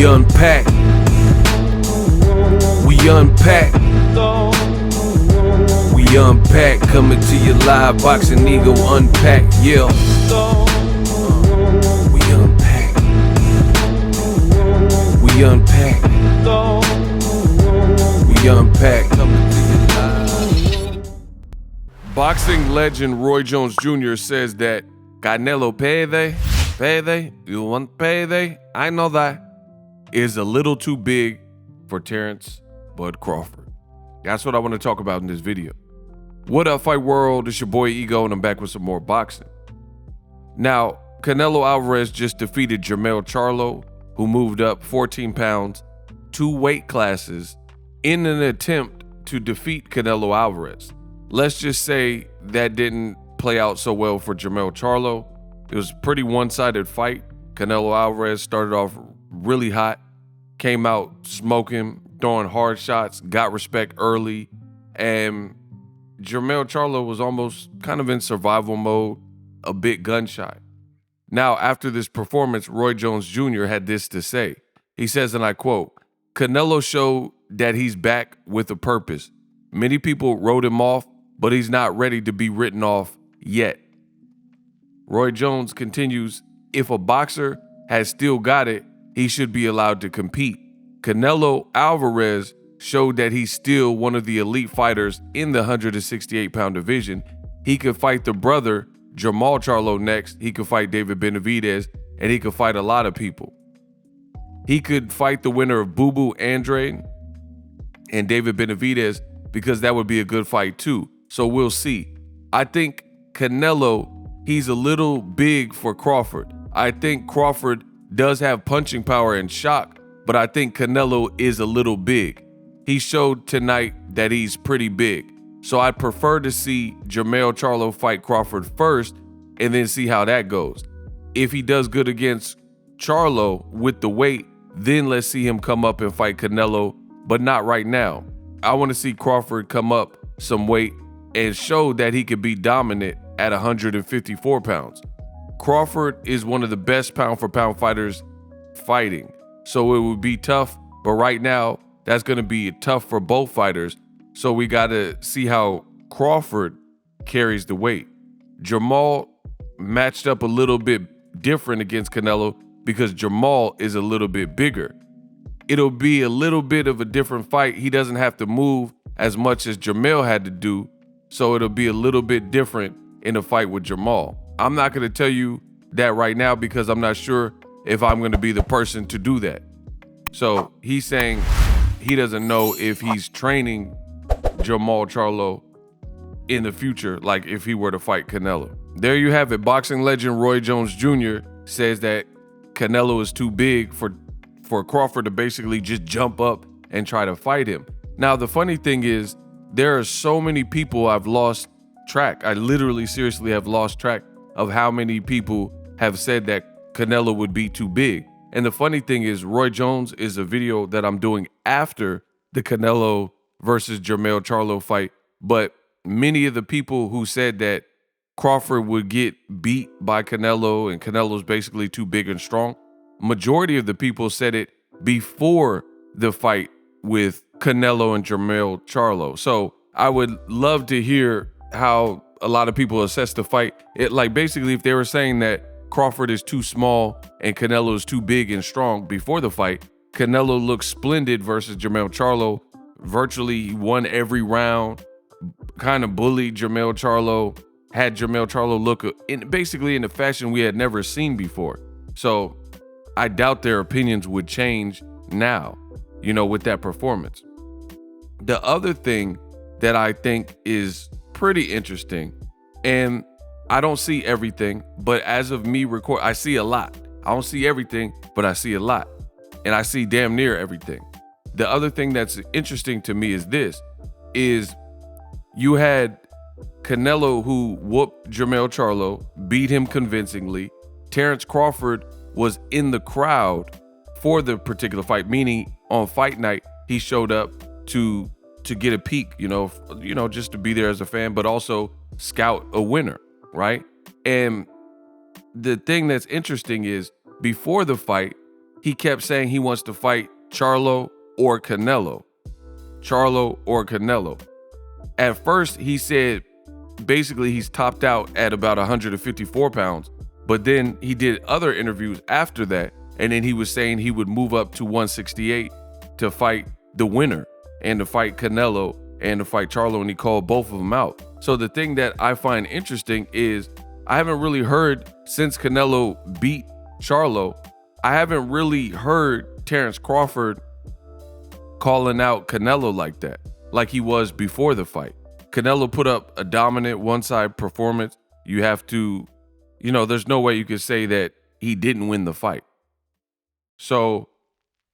unpack. We unpack. We unpack. Coming to you live, Boxingego unpack. Yeah. We unpack. We unpack. We unpack. Coming to you live. Boxing legend Roy Jones Jr. says that Canelo payday, you want payday? I know that is a little too big for Terence Bud Crawford. That's what I want to talk about in this video. What up, Fight World? It's your boy Ego, and I'm back with some more boxing. Now, Canelo Alvarez just defeated Jermell Charlo, who moved up 14 pounds, 2 weight classes, in an attempt to defeat Canelo Alvarez. Let's just say that didn't play out so well for Jermell Charlo. It was a pretty one-sided fight. Canelo Alvarez started off really hot, came out smoking, throwing hard shots, got respect early, and Jermell Charlo was almost kind of in survival mode, a bit gun-shy. Now, after this performance, Roy Jones Jr. had this to say. He says, and I quote, "Canelo showed that he's back with a purpose. Many people wrote him off, but he's not ready to be written off yet." Roy Jones continues, "If a boxer has still got it, he should be allowed to compete. Canelo Alvarez showed that he's still one of the elite fighters in the 168-pound division. He could fight the brother, Jermell Charlo, next. He could fight David Benavidez, and he could fight a lot of people. He could fight the winner of Boo Boo Andrade and David Benavidez, because that would be a good fight too. So we'll see. I think Canelo, he's a little big for Crawford. I think Crawford does have punching power and shock, but I think Canelo is a little big. He showed tonight that he's pretty big. So I'd prefer to see Jermell Charlo fight Crawford first and then see how that goes. If he does good against Charlo with the weight, then let's see him come up and fight Canelo, but not right now. I want to see Crawford come up some weight and show that he could be dominant at 154 pounds. Crawford is one of the best pound-for-pound fighters fighting, so it would be tough, but right now, that's going to be tough for both fighters, so we got to see how Crawford carries the weight. Jermell matched up a little bit different against Canelo because Jermell is a little bit bigger. It'll be a little bit of a different fight. He doesn't have to move as much as Jermell had to do, so it'll be a little bit different in a fight with Jermell. I'm not going to tell you that right now because I'm not sure if I'm going to be the person to do that. So he's saying he doesn't know if he's training Jermell Charlo in the future, like if he were to fight Canelo. There you have it. Boxing legend Roy Jones Jr. says that Canelo is too big for Crawford to basically just jump up and try to fight him. Now, the funny thing is, there are so many people I've lost track. I literally, seriously have lost track of how many people have said that Canelo would be too big. And the funny thing is, Roy Jones is a video that I'm doing after the Canelo versus Jermell Charlo fight. But many of the people who said that Crawford would get beat by Canelo and Canelo's basically too big and strong, majority of the people said it before the fight with Canelo and Jermell Charlo. So I would love to hear how a lot of people assess the fight. It, like, basically, if they were saying that Crawford is too small and Canelo is too big and strong before the fight, Canelo looked splendid versus Jermell Charlo. Virtually won every round, kind of bullied Jermell Charlo, had Jermell Charlo look basically in a fashion we had never seen before. So I doubt their opinions would change now, with that performance. The other thing that I think is pretty interesting, and I don't see everything, but as of me I see a lot. I don't see everything, but I see a lot. And I see damn near everything. The other thing that's interesting to me is you had Canelo, who whooped Jermell Charlo, beat him convincingly. Terence Crawford was in the crowd for the particular fight, meaning on fight night, he showed up to get a peek, just to be there as a fan, but also scout a winner, right? And the thing that's interesting is, before the fight, he kept saying he wants to fight Charlo or Canelo. Charlo or Canelo. At first, he said basically he's topped out at about 154 pounds, but then he did other interviews after that, and then he was saying he would move up to 168 to fight the winner and to fight Canelo and to fight Charlo, and he called both of them out. So the thing that I find interesting is I haven't really heard, since Canelo beat Charlo, I haven't really heard Terence Crawford calling out Canelo like that, like he was before the fight. Canelo put up a dominant one-side performance. You have to, there's no way you could say that he didn't win the fight. So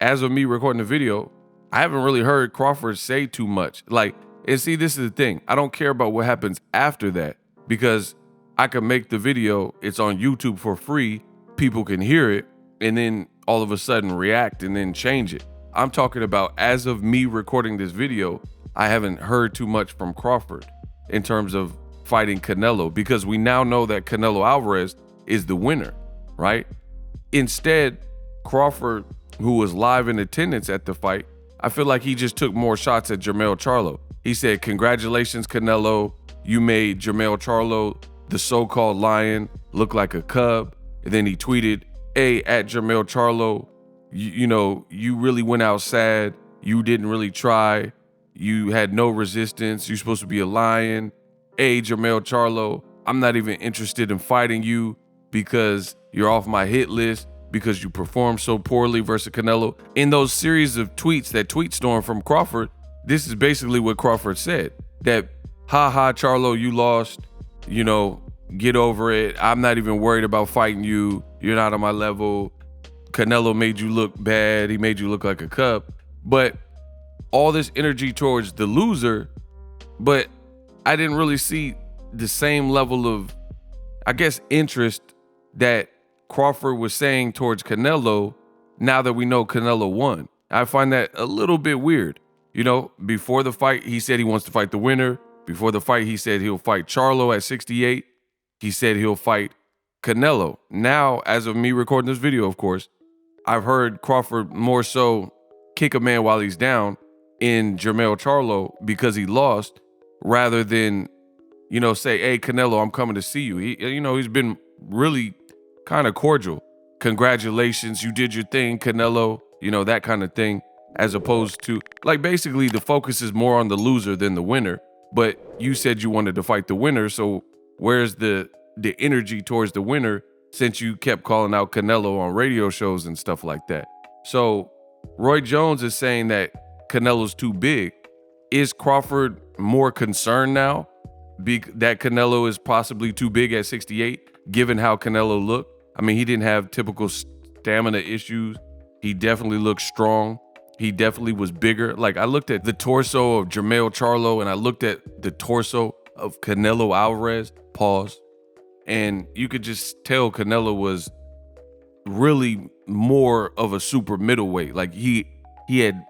as of me recording the video, I haven't really heard Crawford say too much. And see, this is the thing. I don't care about what happens after that, because I can make the video. It's on YouTube for free. People can hear it and then all of a sudden react and then change it. I'm talking about as of me recording this video, I haven't heard too much from Crawford in terms of fighting Canelo, because we now know that Canelo Alvarez is the winner, right? Instead, Crawford, who was live in attendance at the fight, I feel like he just took more shots at Jermell Charlo. He said, "Congratulations, Canelo. You made Jermell Charlo, the so-called lion, look like a cub." And then he tweeted, "Hey, at Jermell Charlo, you really went out sad. You didn't really try. You had no resistance. You're supposed to be a lion. Hey, Jermell Charlo, I'm not even interested in fighting you because you're off my hit list because you performed so poorly versus Canelo." In those series of tweets, that tweet storm from Crawford, this is basically what Crawford said. That, "Ha, Charlo, you lost. Get over it. I'm not even worried about fighting you. You're not on my level. Canelo made you look bad. He made you look like a cub." But all this energy towards the loser, but I didn't really see the same level of, I guess, interest that Crawford was saying towards Canelo now that we know Canelo won. I find that a little bit weird. Before the fight, he said he wants to fight the winner. Before the fight, he said he'll fight Charlo at 68. He said he'll fight Canelo. Now, as of me recording this video, of course, I've heard Crawford more so kick a man while he's down in Jermell Charlo because he lost, rather than, say, "Hey, Canelo, I'm coming to see you." He's been really kind of cordial. "Congratulations, you did your thing, Canelo," that kind of thing, as opposed to, basically the focus is more on the loser than the winner. But you said you wanted to fight the winner, so where's the energy towards the winner, since you kept calling out Canelo on radio shows and stuff like that? So Roy Jones is saying that Canelo's too big. Is Crawford more concerned now that Canelo is possibly too big at 68, given how Canelo looked? I mean, he didn't have typical stamina issues. He definitely looked strong. He definitely was bigger. I looked at the torso of Jermell Charlo and I looked at the torso of Canelo Alvarez, pause, and you could just tell Canelo was really more of a super middleweight. He had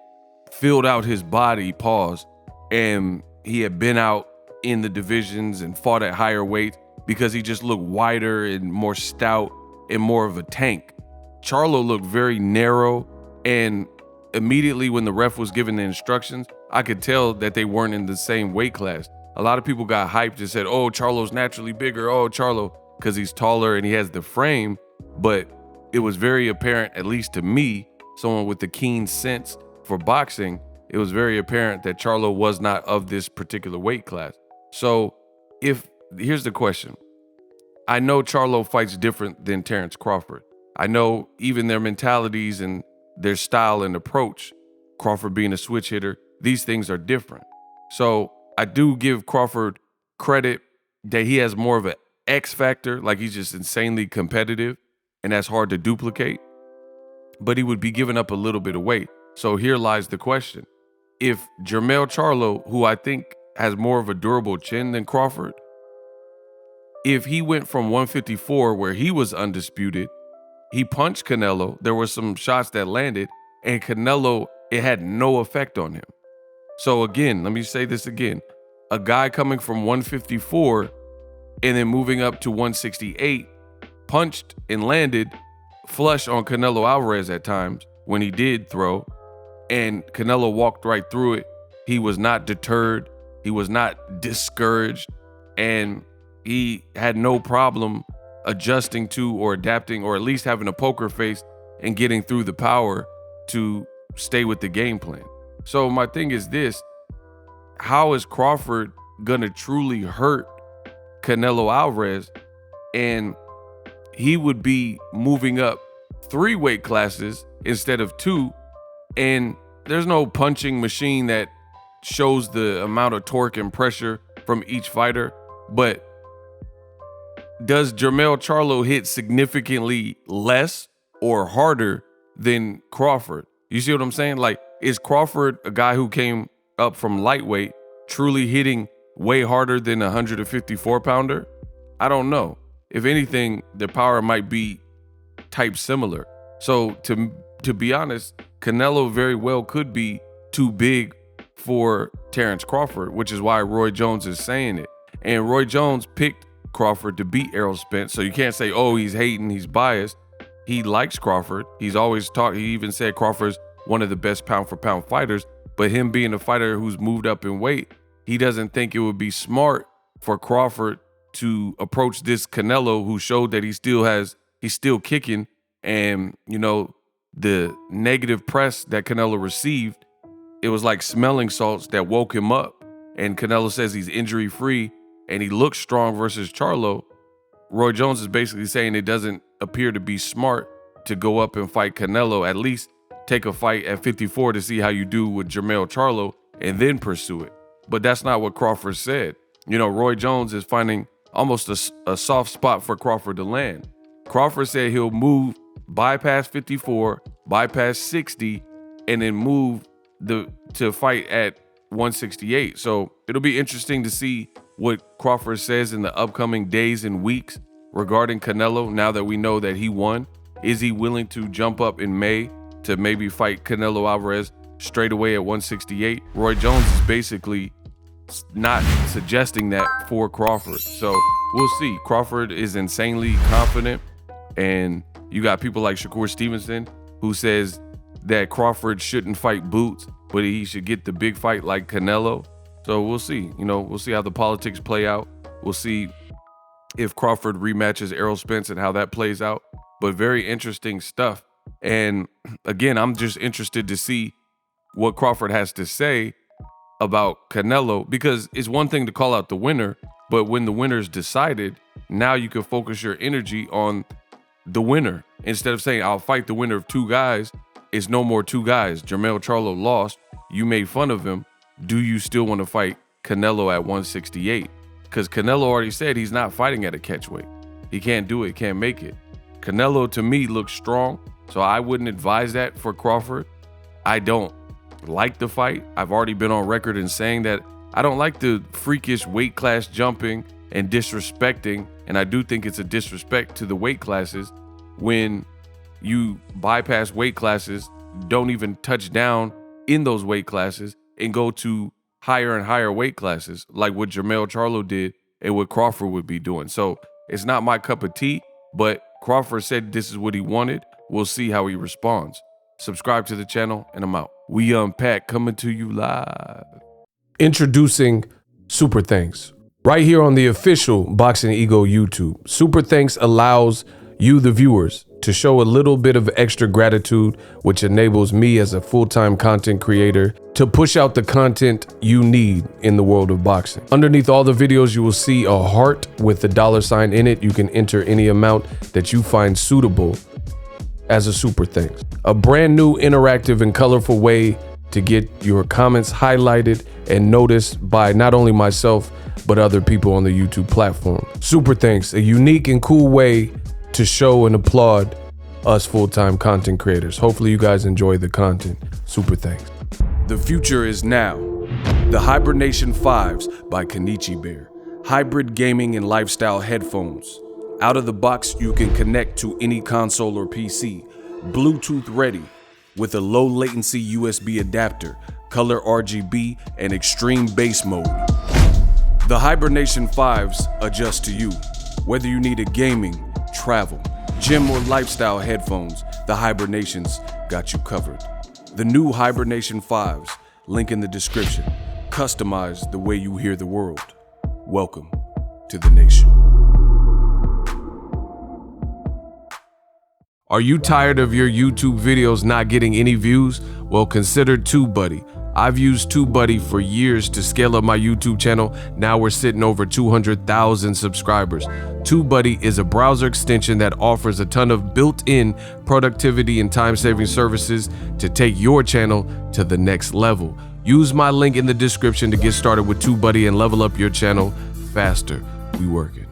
filled out his body, pause, and he had been out in the divisions and fought at higher weight because he just looked wider and more stout and more of a tank. Charlo looked very narrow, and immediately when the ref was giving the instructions, I could tell that they weren't in the same weight class. A lot of people got hyped and said, "Oh, Charlo's naturally bigger. Oh, Charlo," because he's taller and he has the frame. But it was very apparent, at least to me, someone with the keen sense for boxing, it was very apparent that Charlo was not of this particular weight class. So here's the question. I know Charlo fights different than Terence Crawford. I know even their mentalities and their style and approach, Crawford being a switch hitter, these things are different. So I do give Crawford credit that he has more of an X factor, he's just insanely competitive, and that's hard to duplicate. But he would be giving up a little bit of weight. So here lies the question. If Jermell Charlo, who I think has more of a durable chin than Crawford, if he went from 154, where he was undisputed, he punched Canelo, there were some shots that landed, and Canelo, it had no effect on him. So again, let me say this again. A guy coming from 154 and then moving up to 168, punched and landed, flush on Canelo Alvarez at times when he did throw, and Canelo walked right through it. He was not deterred. He was not discouraged, and he had no problem adjusting to or adapting, or at least having a poker face and getting through the power to stay with the game plan. So my thing is this: how is Crawford gonna truly hurt Canelo Alvarez? And he would be moving up 3 weight classes instead of 2, and there's no punching machine that shows the amount of torque and pressure from each fighter. But does Jermell Charlo hit significantly less or harder than Crawford? You see what I'm saying? Like, is Crawford, a guy who came up from lightweight, truly hitting way harder than a 154 pounder? I don't know. If anything, the power might be type similar. So to be honest, Canelo very well could be too big for Terence Crawford, which is why Roy Jones is saying it. And Roy Jones picked Crawford to beat Errol Spence. So you can't say, oh, he's hating, he's biased. He likes Crawford. He's always talked. He even said Crawford's one of the best pound for pound fighters. But him being a fighter who's moved up in weight, he doesn't think it would be smart for Crawford to approach this Canelo, who showed that he's still kicking. And, you know, the negative press that Canelo received, it was like smelling salts that woke him up. And Canelo says he's injury free and he looks strong versus Charlo. Roy Jones is basically saying it doesn't appear to be smart to go up and fight Canelo. At least take a fight at 54 to see how you do with Jermell Charlo and then pursue it. But that's not what Crawford said. You know, Roy Jones is finding almost a soft spot for Crawford to land. Crawford said he'll move, bypass 54, bypass 60, and then move to fight at 168. So it'll be interesting to see what Crawford says in the upcoming days and weeks regarding Canelo, now that we know that he won. Is he willing to jump up in May to maybe fight Canelo Alvarez straight away at 168? Roy Jones is basically not suggesting that for Crawford. So we'll see. Crawford is insanely confident, and you got people like Shakur Stevenson who says that Crawford shouldn't fight Boots, but he should get the big fight like Canelo. So we'll see. You know, we'll see how the politics play out. We'll see if Crawford rematches Errol Spence and how that plays out. But very interesting stuff. And again, I'm just interested to see what Crawford has to say about Canelo, because it's one thing to call out the winner, but when the winner's decided, now you can focus your energy on the winner. Instead of saying, I'll fight the winner of 2 guys, it's no more 2 guys. Jermell Charlo lost. You made fun of him. Do you still want to fight Canelo at 168? Because Canelo already said he's not fighting at a catchweight. He can't do it, can't make it. Canelo, to me, looks strong, so I wouldn't advise that for Crawford. I don't like the fight. I've already been on record in saying that I don't like the freakish weight class jumping and disrespecting, and I do think it's a disrespect to the weight classes when you bypass weight classes, don't even touch down in those weight classes, and go to higher and higher weight classes, like what Jermell Charlo did and what Crawford would be doing. So it's not my cup of tea, but Crawford said this is what he wanted. We'll see how he responds. Subscribe to the channel, and I'm out. We Unpack, coming to you live. Introducing Super Thanks, right here on the official Boxingego YouTube. Super Thanks allows you, the viewers, to show a little bit of extra gratitude, which enables me as a full-time content creator to push out the content you need in the world of boxing. Underneath all the videos, you will see a heart with the $sign in it. You can enter any amount that you find suitable as a super thanks. A brand new, interactive, and colorful way to get your comments highlighted and noticed by not only myself, but other people on the YouTube platform. Super thanks, a unique and cool way to show and applaud us full-time content creators. Hopefully you guys enjoy the content. Super thanks. The future is now. The Hibernation 5s by Kenichi Bear. Hybrid gaming and lifestyle headphones. Out of the box, you can connect to any console or PC. Bluetooth ready with a low latency USB adapter, color RGB, and extreme bass mode. The Hibernation 5s adjust to you. Whether you need a gaming, travel, Gym or lifestyle headphones, the Hibernations got you covered. The new Hibernation 5s, link in the description. Customize the way you hear the world. Welcome to the nation. Are you tired of your YouTube videos not getting any views? Well, consider TubeBuddy. I've used TubeBuddy for years to scale up my YouTube channel. Now we're sitting over 200,000 subscribers. TubeBuddy is a browser extension that offers a ton of built-in productivity and time-saving services to take your channel to the next level. Use my link in the description to get started with TubeBuddy and level up your channel faster. We working.